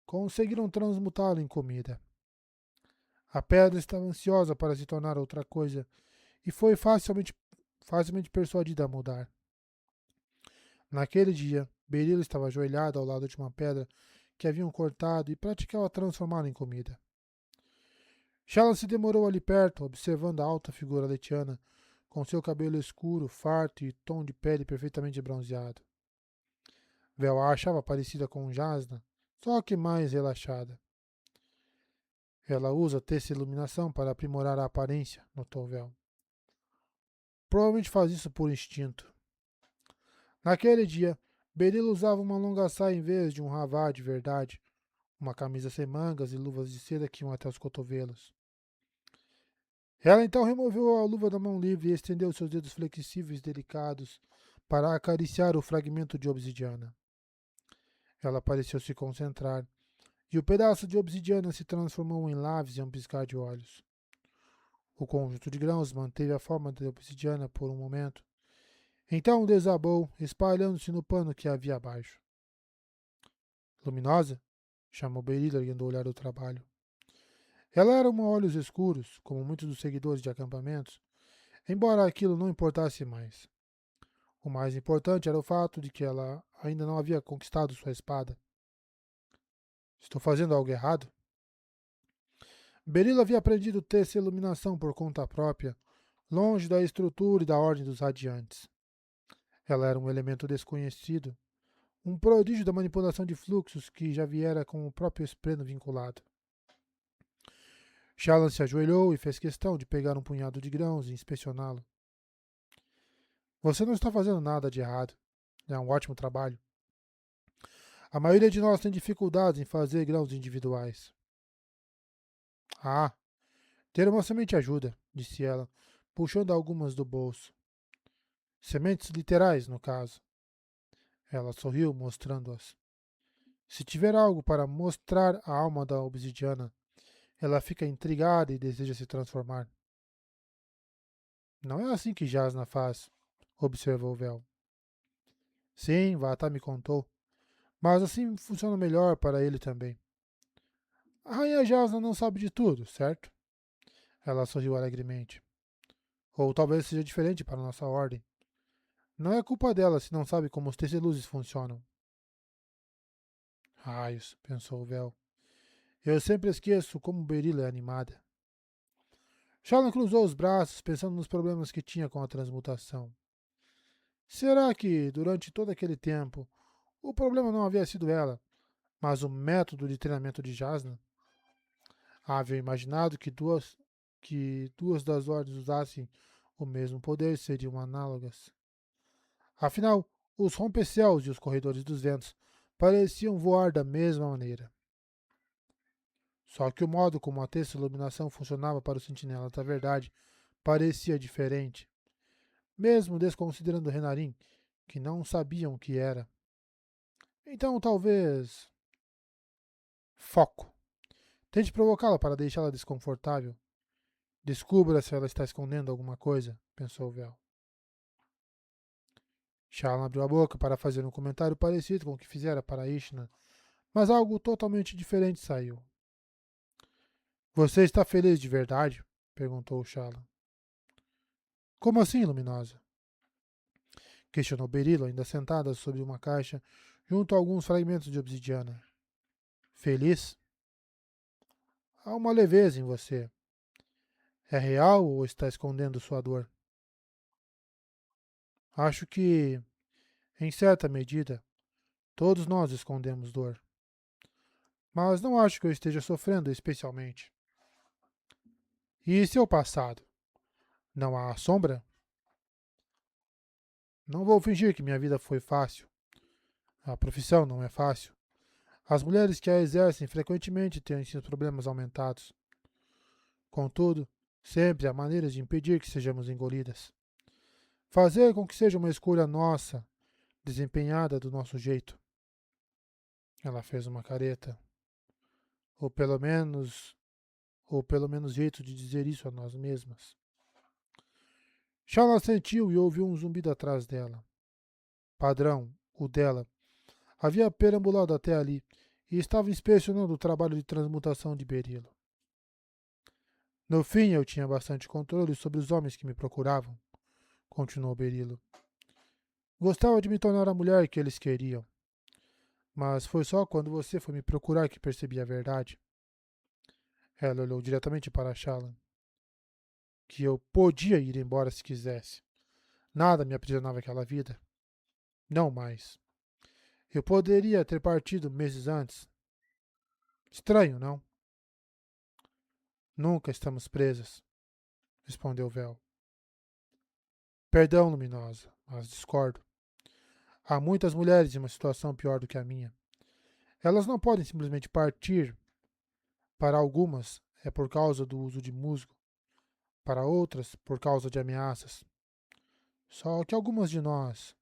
conseguiram transmutá-lo em comida. A pedra estava ansiosa para se tornar outra coisa e foi facilmente persuadida a mudar. Naquele dia, Berilo estava ajoelhado ao lado de uma pedra que haviam cortado e praticava transformá-la em comida. Shallan se demorou ali perto, observando a alta figura letiana, com seu cabelo escuro, farto e tom de pele perfeitamente bronzeado. Vel a achava parecida com Jasna, só que mais relaxada. Ela usa iluminação para aprimorar a aparência, notou Vel. Provavelmente faz isso por instinto. Naquele dia, Berilo usava uma longa saia em vez de um ravá de verdade, uma camisa sem mangas e luvas de seda que iam até os cotovelos. Ela então removeu a luva da mão livre e estendeu seus dedos flexíveis e delicados para acariciar o fragmento de obsidiana. Ela pareceu se concentrar, e o pedaço de obsidiana se transformou em laves em um piscar de olhos. O conjunto de grãos manteve a forma da obsidiana por um momento, então desabou, espalhando-se no pano que havia abaixo. Luminosa? Chamou Berilo, erguendo o olhar do trabalho. Ela era uma olhos escuros, como muitos dos seguidores de acampamentos, embora aquilo não importasse mais. O mais importante era o fato de que ela ainda não havia conquistado sua espada. Estou fazendo algo errado? Berilo havia aprendido a ter essa iluminação por conta própria, longe da estrutura e da ordem dos radiantes. Ela era um elemento desconhecido, um prodígio da manipulação de fluxos que já viera com o próprio espleno vinculado. Shallan se ajoelhou e fez questão de pegar um punhado de grãos e inspecioná-lo. Você não está fazendo nada de errado. É um ótimo trabalho. A maioria de nós tem dificuldades em fazer grãos individuais. Ah, ter uma semente ajuda, disse ela, puxando algumas do bolso. Sementes literais, no caso. Ela sorriu, mostrando-as. Se tiver algo para mostrar a alma da obsidiana, ela fica intrigada e deseja se transformar. Não é assim que Jasna faz, observou Vel. Sim, Vata me contou. Mas assim funciona melhor para ele também. A rainha Jasna não sabe de tudo, certo? Ela sorriu alegremente. Ou talvez seja diferente para nossa ordem. Não é culpa dela se não sabe como os teceluzes funcionam. Raios, pensou Vel. Eu sempre esqueço como Berila é animada. Shallan cruzou os braços, pensando nos problemas que tinha com a transmutação. Será que, durante todo aquele tempo, o problema não havia sido ela, mas o método de treinamento de Jasna? Havia imaginado que duas das ordens usassem o mesmo poder seriam análogas. Afinal, os rompecéus e os corredores dos ventos pareciam voar da mesma maneira. Só que o modo como a terça iluminação funcionava para os sentinelas da verdade parecia diferente, mesmo desconsiderando Renarin, que não sabiam o que era. Então talvez. Foco. Tente provocá-la para deixá-la desconfortável. Descubra se ela está escondendo alguma coisa, pensou Vel. Shallan abriu a boca para fazer um comentário parecido com o que fizera para Ishna, mas algo totalmente diferente saiu. Você está feliz de verdade? Perguntou Shallan. Como assim, Luminosa? Questionou Berilo, ainda sentada sobre uma caixa, junto a alguns fragmentos de obsidiana. Feliz? Há uma leveza em você. É real ou está escondendo sua dor? Acho que Em certa medida, todos nós escondemos dor. Mas não acho que eu esteja sofrendo especialmente. E seu passado? Não há sombra? Não vou fingir que minha vida foi fácil. A profissão não é fácil. As mulheres que a exercem frequentemente têm seus problemas aumentados. Contudo, sempre há maneiras de impedir que sejamos engolidas. Fazer com que seja uma escolha nossa, desempenhada do nosso jeito. Ela fez uma careta. Ou pelo menos, ou pelo menos jeito de dizer isso a nós mesmas. Shala sentiu e ouviu um zumbido atrás dela. Padrão, o dela, havia perambulado até ali e estava inspecionando o trabalho de transmutação de Berilo. No fim, eu tinha bastante controle sobre os homens que me procuravam, continuou Berilo. Gostava de me tornar a mulher que eles queriam. Mas foi só quando você foi me procurar que percebi a verdade. Ela olhou diretamente para Shallan. Que eu podia ir embora se quisesse. Nada me aprisionava àquela vida. Não mais. Eu poderia ter partido meses antes. Estranho, não? Nunca estamos presas, respondeu Vel. Perdão, Luminosa, mas discordo. Há muitas mulheres em uma situação pior do que a minha. Elas não podem simplesmente partir. Para algumas, é por causa do uso de musgo. Para outras, por causa de ameaças. Só que algumas de nós.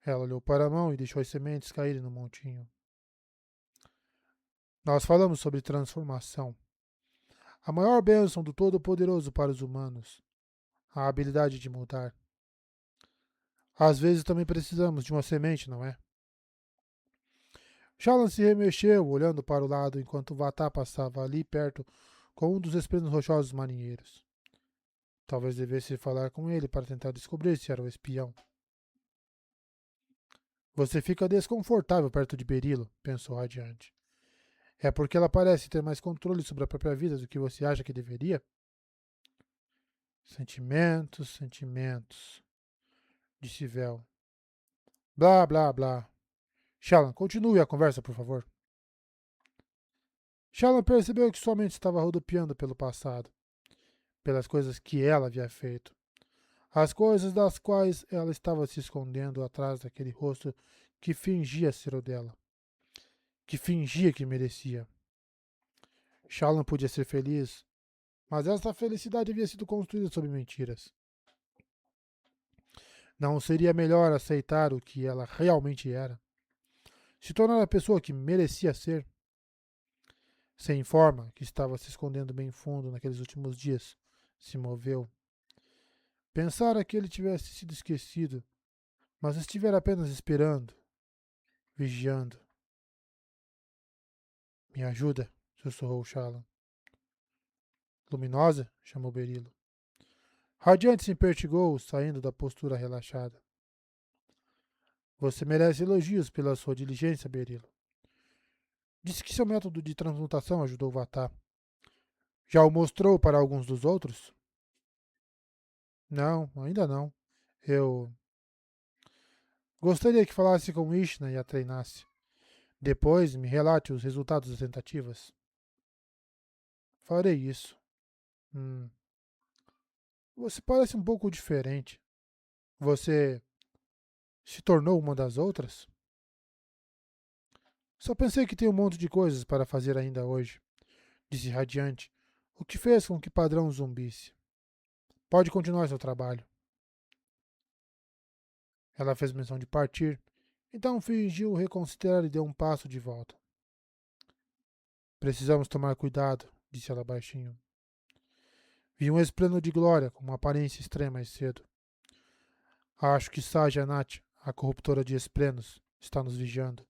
Ela olhou para a mão e deixou as sementes caírem no montinho. Nós falamos sobre transformação. A maior bênção do Todo-Poderoso para os humanos. A habilidade de mudar. Às vezes também precisamos de uma semente, não é? Shallan se remexeu, olhando para o lado, enquanto Vatá passava ali perto com um dos espelhos rochosos marinheiros. Talvez devesse falar com ele para tentar descobrir se era o espião. Você fica desconfortável perto de Berilo, pensou radiante. É porque ela parece ter mais controle sobre a própria vida do que você acha que deveria? Sentimentos, sentimentos, disse Vel. Blá, blá, blá. Shallan, continue a conversa, por favor. Shallan percebeu que sua mente estava rodopiando pelo passado, pelas coisas que ela havia feito, as coisas das quais ela estava se escondendo atrás daquele rosto que fingia ser o dela, que fingia que merecia. Shallan podia ser feliz, mas essa felicidade havia sido construída sobre mentiras. Não seria melhor aceitar o que ela realmente era? Se tornar a pessoa que merecia ser? Sem forma, que estava se escondendo bem fundo naqueles últimos dias, se moveu. Pensara que ele tivesse sido esquecido, mas estivera apenas esperando, vigiando. Me ajuda, sussurrou Shallan. Luminosa? Chamou Berilo. Radiante se impertigou, saindo da postura relaxada. Você merece elogios pela sua diligência, Berilo. Disse que seu método de transmutação ajudou Vatá. Já o mostrou para alguns dos outros? Não, ainda não. Eu gostaria que falasse com Ishna e a treinasse. Depois me relate os resultados das tentativas. Farei isso. Hum, Você parece um pouco diferente. Você se tornou uma das outras? Só pensei que tem um monte de coisas para fazer ainda hoje, disse Radiante, o que fez com que Padrão zumbisse. Pode continuar seu trabalho. Ela fez menção de partir, então fingiu reconsiderar e deu um passo de volta. Precisamos tomar cuidado, disse ela baixinho. Vi um esplêndido de glória com uma aparência estranha mais cedo. Acho que Sajanat, a corruptora de esplenos, está nos vigiando.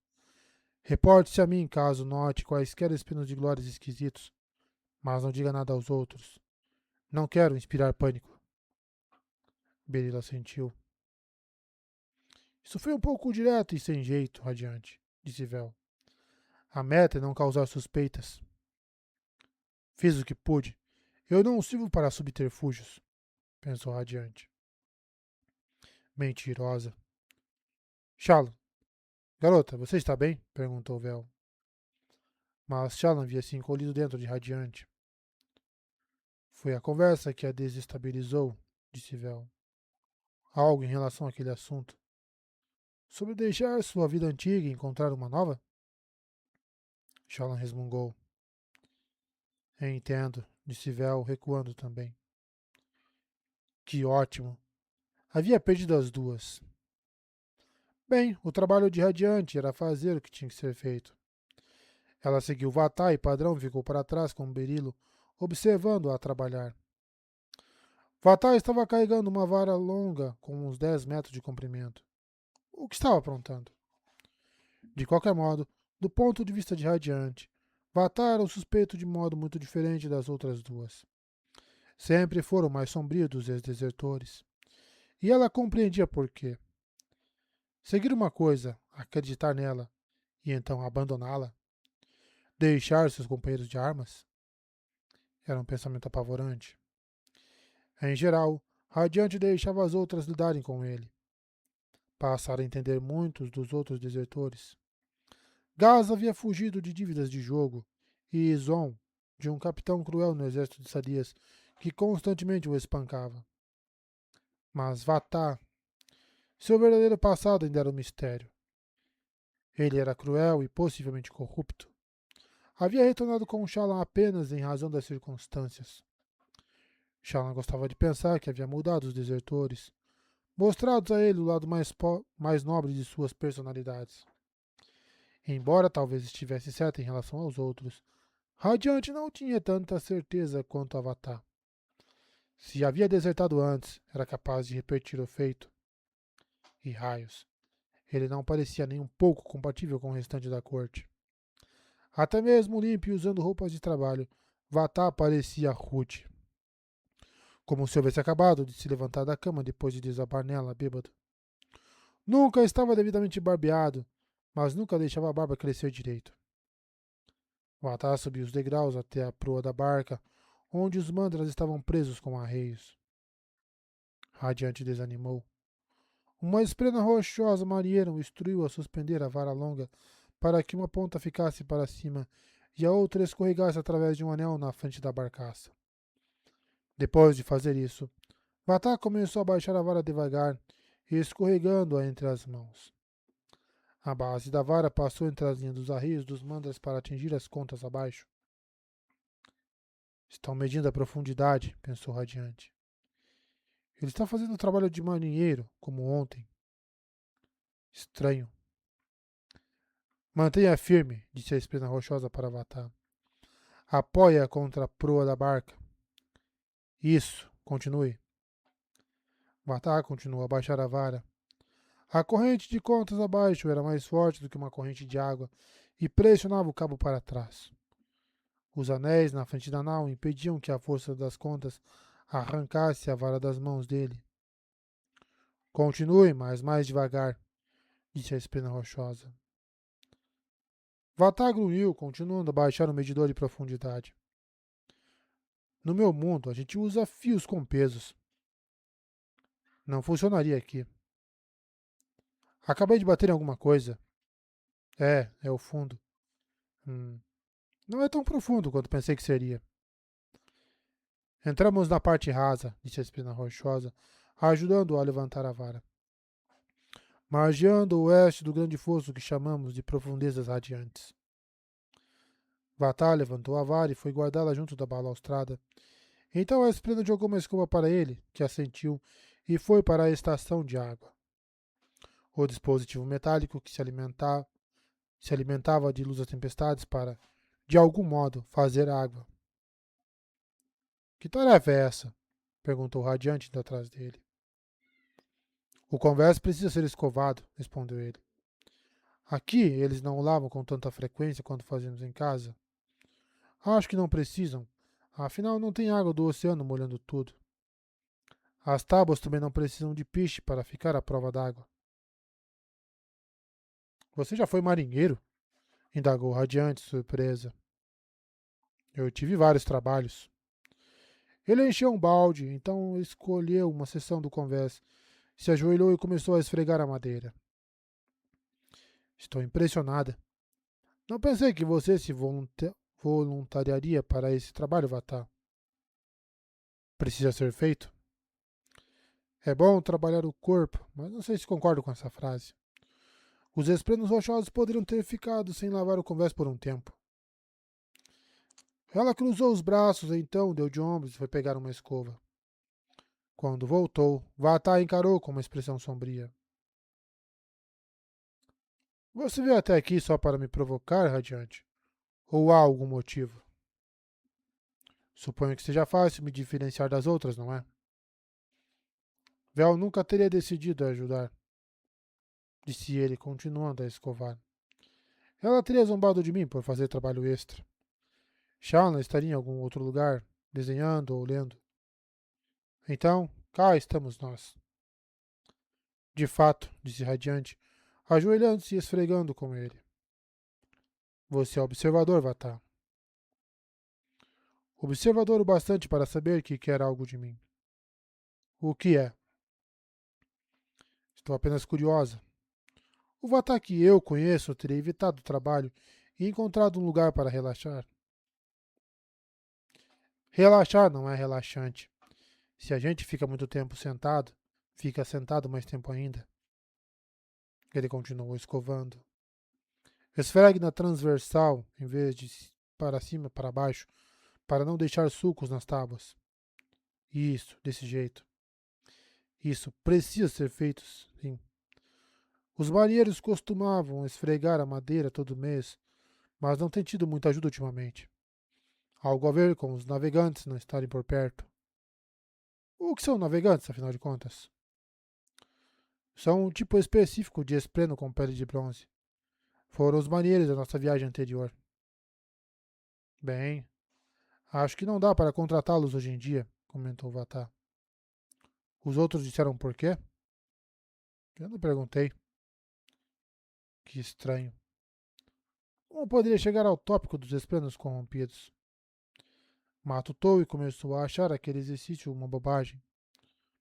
Reporte-se a mim caso note quaisquer espínolos de glórias esquisitos, mas não diga nada aos outros. Não quero inspirar pânico. Berila sentiu. Isso foi um pouco direto e sem jeito, Radiante, disse Vel. A meta é não causar suspeitas. Fiz o que pude. Eu não sirvo para subterfúgios, pensou Radiante. Mentirosa. Shalom, garota, você está bem? Perguntou Vel. Mas Shalom havia se encolhido dentro de Radiante. Foi a conversa que a desestabilizou, disse Vel. Algo em relação àquele assunto. Sobre deixar sua vida antiga e encontrar uma nova? Shalom resmungou. Entendo, disse Vel, recuando também. Que ótimo. Havia perdido as duas. Bem, o trabalho de Radiante era fazer o que tinha que ser feito. Ela seguiu Vatai e Padrão ficou para trás com o Berilo, observando-a trabalhar. Vatai estava carregando uma vara longa com uns 10 metros de comprimento. O que estava aprontando? De qualquer modo, do ponto de vista de Radiante, Vatai era um suspeito de modo muito diferente das outras duas. Sempre foram mais sombrios dos ex-desertores. E ela compreendia por quê. Seguir uma coisa, acreditar nela, e então abandoná-la, deixar seus companheiros de armas, era um pensamento apavorante. Em geral, Radiante deixava as outras lidarem com ele. Passara a entender muitos dos outros desertores. Gaz havia fugido de dívidas de jogo, e Zon, de um capitão cruel no exército de Sadias, que constantemente o espancava. Mas Vatá, seu verdadeiro passado ainda era um mistério. Ele era cruel e possivelmente corrupto. Havia retornado com Shallan apenas em razão das circunstâncias. Shallan gostava de pensar que havia mudado os desertores, mostrados a ele o lado mais nobre de suas personalidades. Embora talvez estivesse certo em relação aos outros, Radiante não tinha tanta certeza quanto Avatar. Se havia desertado antes, era capaz de repetir o feito. E raios, ele não parecia nem um pouco compatível com o restante da corte. Até mesmo limpo e usando roupas de trabalho, Vatá parecia rude. Como se houvesse acabado de se levantar da cama depois de desabar nela, bêbado. Nunca estava devidamente barbeado, mas nunca deixava a barba crescer direito. Vatá subiu os degraus até a proa da barca, onde os mandras estavam presos com arreios. Radiante desanimou. Uma esprena rochosa marinheira o instruiu a suspender a vara longa para que uma ponta ficasse para cima e a outra escorregasse através de um anel na frente da barcaça. Depois de fazer isso, Vatá começou a baixar a vara devagar e escorregando-a entre as mãos. A base da vara passou entre as linhas dos arreios dos mandras para atingir as contas abaixo. Estão medindo a profundidade, pensou Radiante. Ele está fazendo o trabalho de marinheiro, como ontem. Estranho. Mantenha firme, disse a esprena rochosa para Vatá. Apoia contra a proa da barca. Isso, continue. Vatá continuou a baixar a vara. A corrente de contas abaixo era mais forte do que uma corrente de água e pressionava o cabo para trás. Os anéis na frente da nau impediam que a força das contas arrancasse a vara das mãos dele. Continue, mas mais devagar, disse a esprena rochosa. Vatá grunhiu, continuando a baixar o medidor de profundidade. No meu mundo, a gente usa fios com pesos. Não funcionaria aqui. Acabei de bater em alguma coisa. É o fundo. Não é tão profundo quanto pensei que seria. Entramos na parte rasa, disse a espina rochosa, ajudando-o a levantar a vara. Margeando o oeste do grande fosso que chamamos de profundezas radiantes. Vatá levantou a vara e foi guardá-la junto da balaustrada. Então a esplenda jogou uma escova para ele, que assentiu, e foi para a estação de água. O dispositivo metálico que se alimentava de luz das tempestades para, de algum modo, fazer água. Que tarefa é essa? Perguntou Radiante indo atrás dele. O convés precisa ser escovado, respondeu ele. Aqui eles não o lavam com tanta frequência quanto fazemos em casa. Acho que não precisam. Afinal, não tem água do oceano molhando tudo. As tábuas também não precisam de piche para ficar à prova d'água. Você já foi marinheiro? Indagou Radiante, surpresa. Eu tive vários trabalhos. Ele encheu um balde, então escolheu uma seção do convés, se ajoelhou e começou a esfregar a madeira. Estou impressionada. Não pensei que você se voluntariaria para esse trabalho, Vatar. Precisa ser feito? É bom trabalhar o corpo, mas não sei se concordo com essa frase. Os esprenos rochosos poderiam ter ficado sem lavar o convés por um tempo. Ela cruzou os braços, então deu de ombros e foi pegar uma escova. Quando voltou, Vatar encarou com uma expressão sombria. Você veio até aqui só para me provocar, Radiante? Ou há algum motivo? Suponho que seja fácil me diferenciar das outras, não é? Vel nunca teria decidido a ajudar, disse ele, continuando a escovar. Ela teria zombado de mim por fazer trabalho extra. Shalna estaria em algum outro lugar, desenhando ou lendo. Então, cá estamos nós. De fato, disse Radiante, ajoelhando-se e esfregando com ele. Você é observador, Vatar. Observador o bastante para saber que quer algo de mim. O que é? Estou apenas curiosa. O Vatar que eu conheço teria evitado o trabalho e encontrado um lugar para relaxar. Relaxar não é relaxante. Se a gente fica muito tempo sentado, fica sentado mais tempo ainda. Ele continuou escovando. Esfregue na transversal, em vez de para cima para baixo, para não deixar sulcos nas tábuas. Isso, desse jeito. Isso precisa ser feito, sim. Os marinheiros costumavam esfregar a madeira todo mês, mas não tem tido muita ajuda ultimamente. Algo a ver com os navegantes não estarem por perto. O que são navegantes, afinal de contas? São um tipo específico de espreno com pele de bronze. Foram os marinheiros da nossa viagem anterior. Bem, acho que não dá para contratá-los hoje em dia, comentou Vatar. Os outros disseram por quê? Eu não perguntei. Que estranho. Como poderia chegar ao tópico dos esplanos corrompidos? Matutou e começou a achar aquele exercício uma bobagem.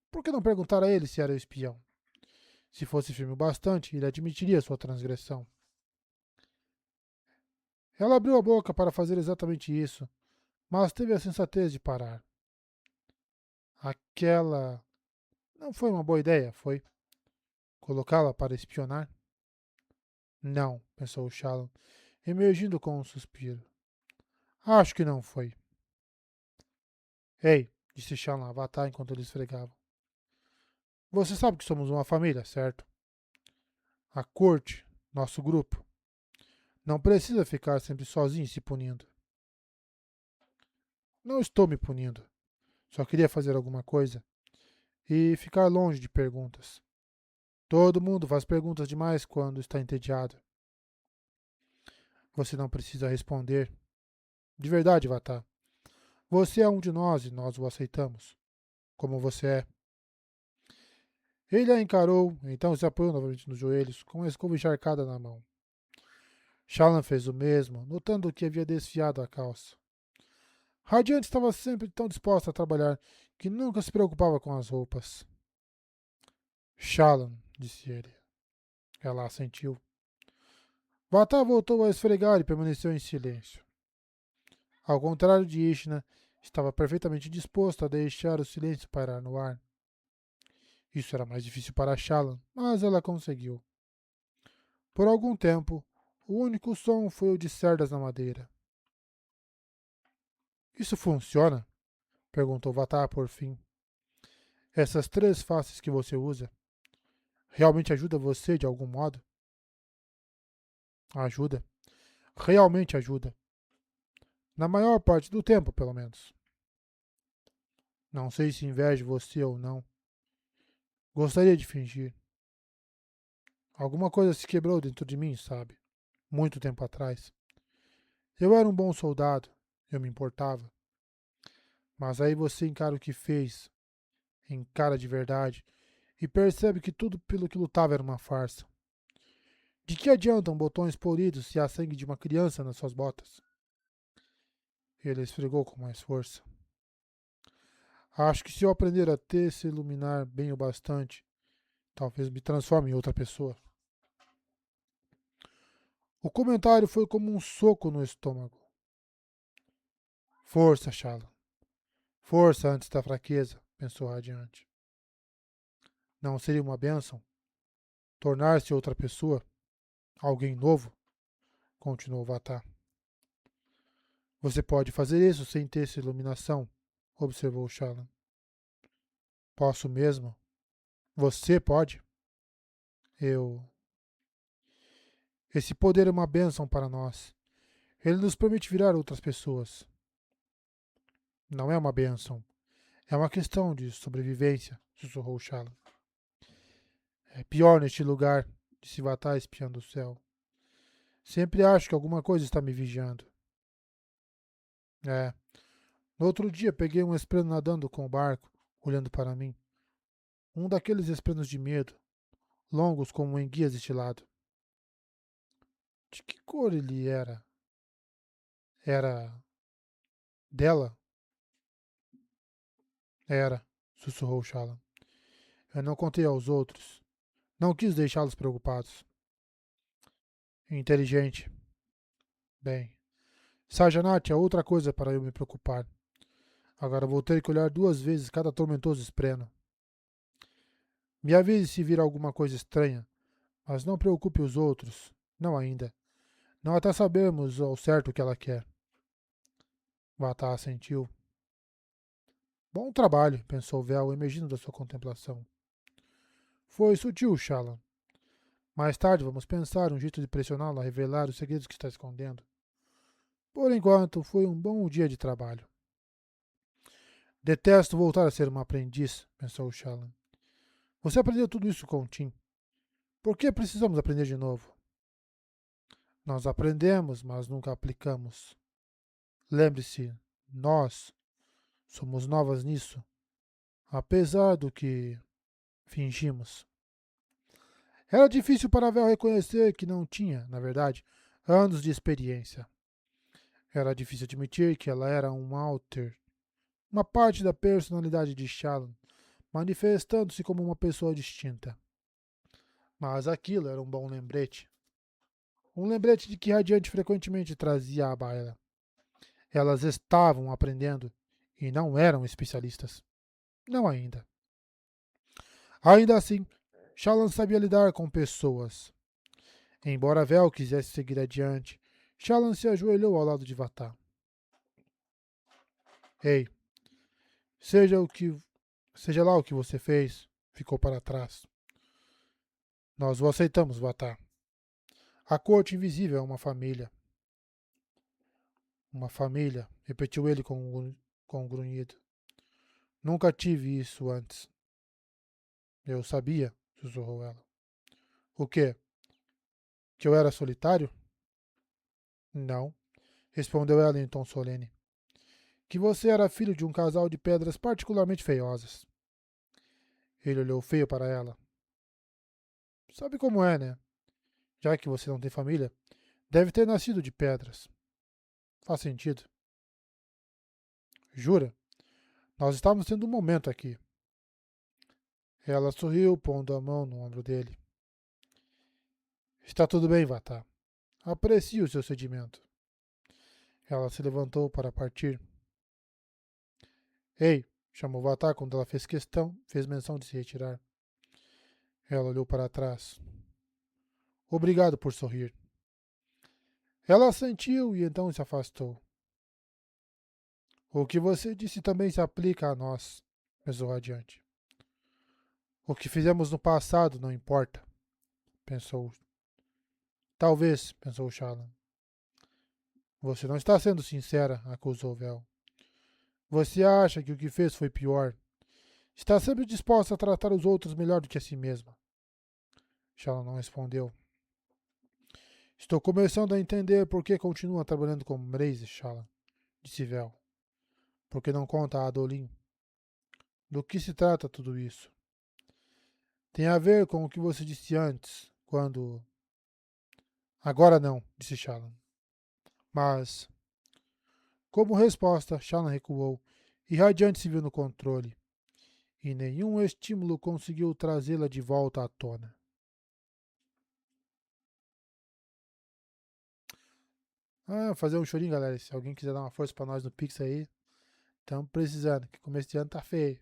Por que não perguntar a ele se era espião? Se fosse firme o bastante, ele admitiria sua transgressão. Ela abriu a boca para fazer exatamente isso, mas teve a sensatez de parar. Aquela não foi uma boa ideia, foi? Colocá-la para espionar? Não, pensou Shalom, emergindo com um suspiro. Acho que não foi. Ei, disse Shalom a Avatar enquanto eles esfregavam. Você sabe que somos uma família, certo? A corte, nosso grupo, não precisa ficar sempre sozinho se punindo. Não estou me punindo. Só queria fazer alguma coisa e ficar longe de perguntas. Todo mundo faz perguntas demais quando está entediado. Você não precisa responder. De verdade, Vatar. Você é um de nós e nós o aceitamos. Como você é. Ele a encarou, então se apoiou novamente nos joelhos, com a escova encharcada na mão. Shallan fez o mesmo, notando que havia desfiado a calça. Radiante estava sempre tão disposta a trabalhar que nunca se preocupava com as roupas. Shallan, disse ele. Ela assentiu. Vatar voltou a esfregar e permaneceu em silêncio. Ao contrário de Ishna, estava perfeitamente disposto a deixar o silêncio pairar no ar. Isso era mais difícil para Shallan, mas ela conseguiu. Por algum tempo, o único som foi o de cerdas na madeira. Isso funciona? Perguntou Vatar por fim. Essas três faces que você usa realmente ajuda você de algum modo? Ajuda. Realmente ajuda. Na maior parte do tempo, pelo menos. Não sei se invejo você ou não. Gostaria de fingir. Alguma coisa se quebrou dentro de mim, sabe? Muito tempo atrás. Eu era um bom soldado. Eu me importava. Mas aí você encara o que fez. Encara de verdade. E percebe que tudo pelo que lutava era uma farsa. De que adiantam botões polidos se há sangue de uma criança nas suas botas? Ele esfregou com mais força. Acho que se eu aprender a ter se iluminar bem o bastante, talvez me transforme em outra pessoa. O comentário foi como um soco no estômago. Força, Shallan. Força antes da fraqueza, pensou radiante. Não seria uma bênção? Tornar-se outra pessoa? Alguém novo? Continuou Vatar. Você pode fazer isso sem ter essa iluminação, observou Shallan. Posso mesmo? Você pode? Eu. Esse poder é uma bênção para nós. Ele nos permite virar outras pessoas. Não é uma bênção. É uma questão de sobrevivência, sussurrou Shallan. É pior neste lugar, disse Vatar espiando o céu. Sempre acho que alguma coisa está me vigiando. É. No outro dia peguei um espreno nadando com o barco, olhando para mim. Um daqueles esprenos de medo, longos como enguias estilado. De que cor ele era? Era dela? Era, sussurrou Shallan. Eu não contei aos outros. Não quis deixá-los preocupados. Inteligente. Bem, Sarjanat é outra coisa para eu me preocupar. Agora vou ter que olhar 2 vezes cada tormentoso espreno. Me avise se vir alguma coisa estranha, mas não preocupe os outros. Não ainda. Não até sabermos ao certo o que ela quer. Vatar assentiu. Bom trabalho, pensou Vel, emergindo da sua contemplação. Foi sutil, Shallan. Mais tarde vamos pensar um jeito de pressioná-la a revelar os segredos que está escondendo. Por enquanto, foi um bom dia de trabalho. Detesto voltar a ser uma aprendiz, pensou Shallan. Você aprendeu tudo isso com Tim. Por que precisamos aprender de novo? Nós aprendemos, mas nunca aplicamos. Lembre-se, nós somos novas nisso, apesar do que fingimos. Era difícil para Vel reconhecer que não tinha, na verdade, anos de experiência. Era difícil admitir que ela era um alter, uma parte da personalidade de Shallan, manifestando-se como uma pessoa distinta. Mas aquilo era um bom lembrete. Um lembrete de que Radiante frequentemente trazia à baila. Elas estavam aprendendo e não eram especialistas. Não ainda. Ainda assim, Shallan sabia lidar com pessoas. Embora Vel quisesse seguir adiante, Shallan se ajoelhou ao lado de Vatar. Ei, seja o que seja lá o que você fez, ficou para trás. Nós o aceitamos, Vatar. A corte invisível é uma família. Uma família, repetiu ele com um grunhido. Nunca tive isso antes. Eu sabia, sussurrou ela. O quê? Que eu era solitário? Não, respondeu ela em tom solene. Que você era filho de um casal de pedras particularmente feiosas. Ele olhou feio para ela. Sabe como é, né? Já que você não tem família, deve ter nascido de pedras. Faz sentido. Jura? Nós estamos tendo um momento aqui. Ela sorriu, pondo a mão no ombro dele. Está tudo bem, Vatar. Aprecio o seu sedimento. Ela se levantou para partir. Ei, chamou Vatar quando ela fez menção de se retirar. Ela olhou para trás. Obrigado por sorrir. Ela assentiu e então se afastou. O que você disse também se aplica a nós, pensou adiante. O que fizemos no passado não importa, pensou. Talvez, pensou Shallan. Você não está sendo sincera, acusou Vel. Você acha que o que fez foi pior. Está sempre disposta a tratar os outros melhor do que a si mesma. Shallan não respondeu. Estou começando a entender por que continua trabalhando como Mraze, Shallan, disse Vel. Por que não conta a Adolin? Do que se trata tudo isso? Tem a ver com o que você disse antes, quando... Agora não, disse Shallan. Mas... Como resposta, Shallan recuou, e Radiante se viu no controle. E nenhum estímulo conseguiu trazê-la de volta à tona. Ah, fazer um chorinho, galera. Se alguém quiser dar uma força pra nós no Pix aí, estamos precisando, que começo de ano tá feio.